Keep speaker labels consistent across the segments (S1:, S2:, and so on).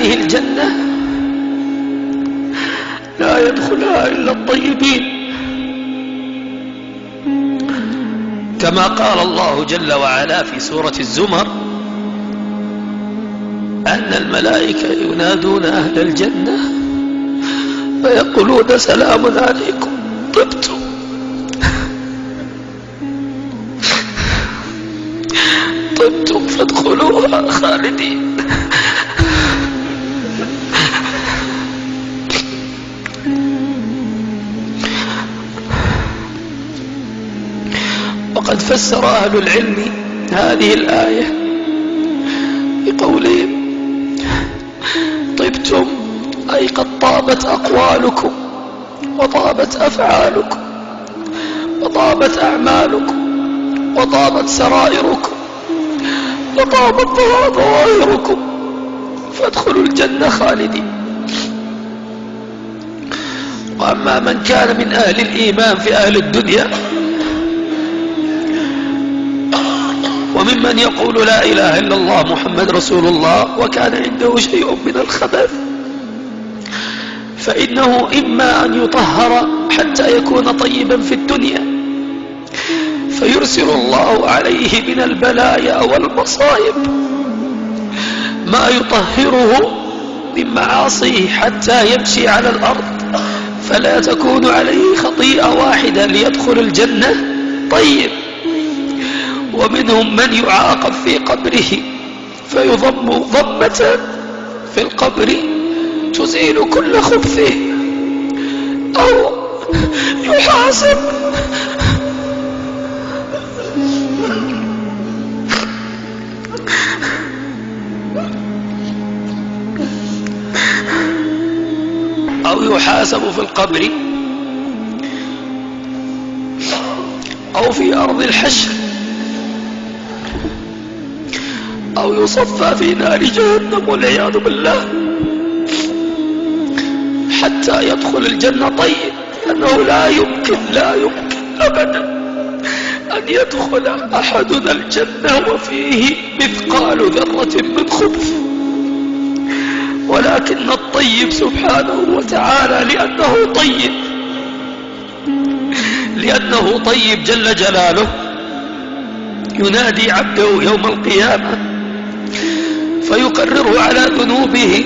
S1: هذه الجنة لا يدخلها إلا الطيبين، كما قال الله جل وعلا في سورة الزمر أن الملائكة ينادون أهل الجنة فيقولون سلام عليكم طبتم طبتم فادخلوها خالدين. وقد فسر أهل العلم هذه الآية بقولهم طبتم أي قد طابت أقوالكم وطابت أفعالكم وطابت أعمالكم وطابت سرائركم وطابت ظواهركم فادخلوا الجنة خالدين. وأما من كان من أهل الإيمان في أهل الدنيا وممن يقول لا إله إلا الله محمد رسول الله وكان عنده شيء من الخبث فإنه إما أن يطهر حتى يكون طيبا في الدنيا فيرسل الله عليه من البلايا والمصائب ما يطهره من معاصيه حتى يمشي على الأرض فلا تكون عليه خطيئة واحدة ليدخل الجنة طيب. ومنهم من يعاقب في قبره فيضم ضمة في القبر تزيل كل خبثه أو يحاسب في القبر أو في أرض الحشر أو يصفى في نار جهنم والعياذ بالله حتى يدخل الجنة طيب. أنه لا يمكن أبدا أن يدخل أحدنا الجنة وفيه مثقال ذرة من خبث، ولكن الطيب سبحانه وتعالى لأنه طيب جل جلاله ينادي عبده يوم القيامة فيقرره على ذنوبه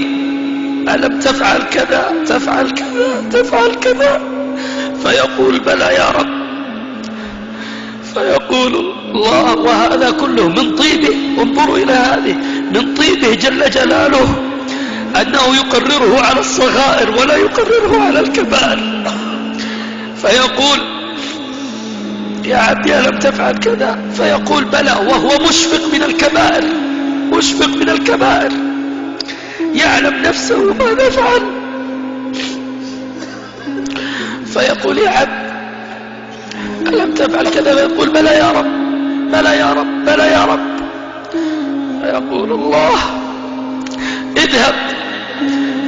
S1: ألم تفعل كذا تفعل كذا تفعل كذا فيقول بلى يا رب، فيقول الله وهذا كله من طيبه. انظروا إلى هذه من طيبه جل جلاله أنه يقرره على الصغائر ولا يقرره على الكبائر. فيقول يا عبدي ألم تفعل كذا فيقول بلى وهو مشفق من الكبائر يعلم نفسه ماذا فعل. فيقول يا عبد ألم تفعل كذا فيقول بلى يا رب بلى يا رب بلى يا رب. فيقول الله اذهب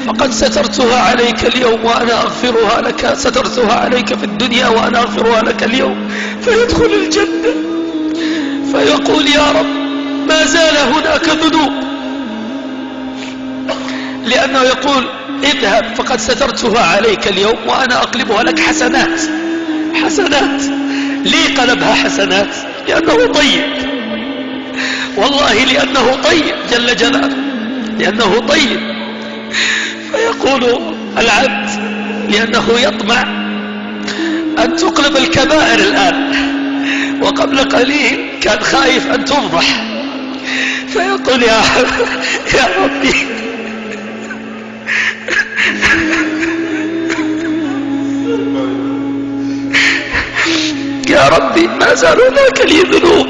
S1: فقد سترتها عليك اليوم وأنا أغفرها لك، سترتها عليك في الدنيا وأنا أغفرها لك اليوم. فيدخل الجنة فيقول يا رب ما زال هناك ذنوب، لأنه يقول اذهب فقد سترتها عليك اليوم وأنا أقلبها لك حسنات. ليه قلبها حسنات؟ لأنه طيب، والله لأنه طيب جل جلاله، لأنه طيب. فيقول العبد لأنه يطمع أن تقلب الكبائر الآن، وقبل قليل كان خايف أن تفضح، فيقول يا ربي يا ربي ما زال هناك لي ذنوب.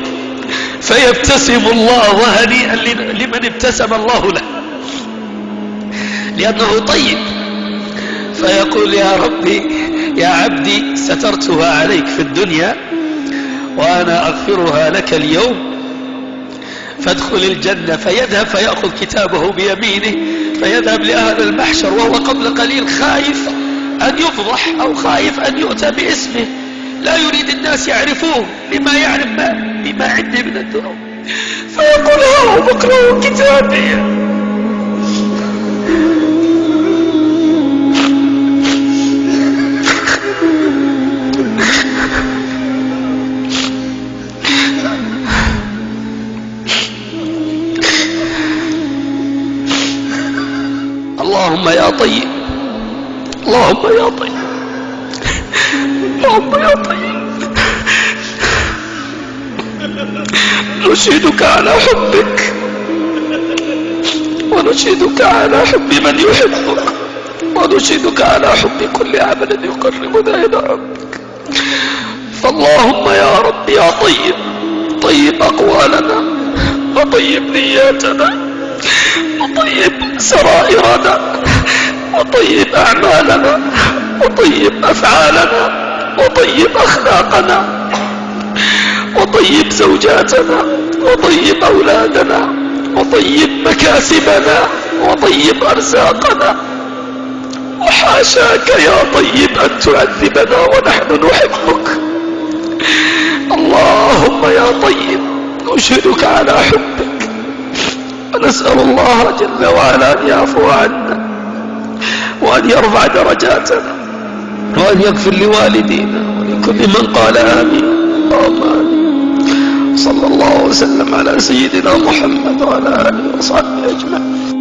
S1: فيبتسم الله وهنيئا لمن ابتسم الله له لأنه طيب. فيقول يا ربي يا عبدي سترتها عليك في الدنيا وأنا أغفرها لك اليوم فادخل الجنة. فيذهب فيأخذ كتابه بيمينه فيذهب لأهل المحشر وهو قبل قليل خايف أن يفضح أو خايف أن يؤتى باسمه، لا يريد الناس يعرفوه لما يعرف بما عنده من الذنوب. فيقول اقرأوا كتابي اللهم يا طيب، اللهم يا طيب، اللهم يا طيب، نشهدك على حبك ونشهدك على حب من يحبك ونشهدك على حب كل عمل يقربنا إلى ربك. فاللهم يا رب يا طيب، طيب أقوالنا وطيب نياتنا وطيب سرائرنا وطيب أعمالنا وطيب أفعالنا وطيب أخلاقنا وطيب زوجاتنا وطيب أولادنا وطيب مكاسبنا وطيب أرزاقنا. وحاشاك يا طيب أن تعذبنا ونحن نحبك. اللهم يا طيب نشهدك على حبك ونسأل الله جل وعلا أن يعفو عنا وأن يرفع درجاتنا وأن يغفر لوالدينا ولكل من قال آمين. اللهم آمين. صلى الله وسلم على سيدنا محمد وعلى آله وصحبه أجمعين.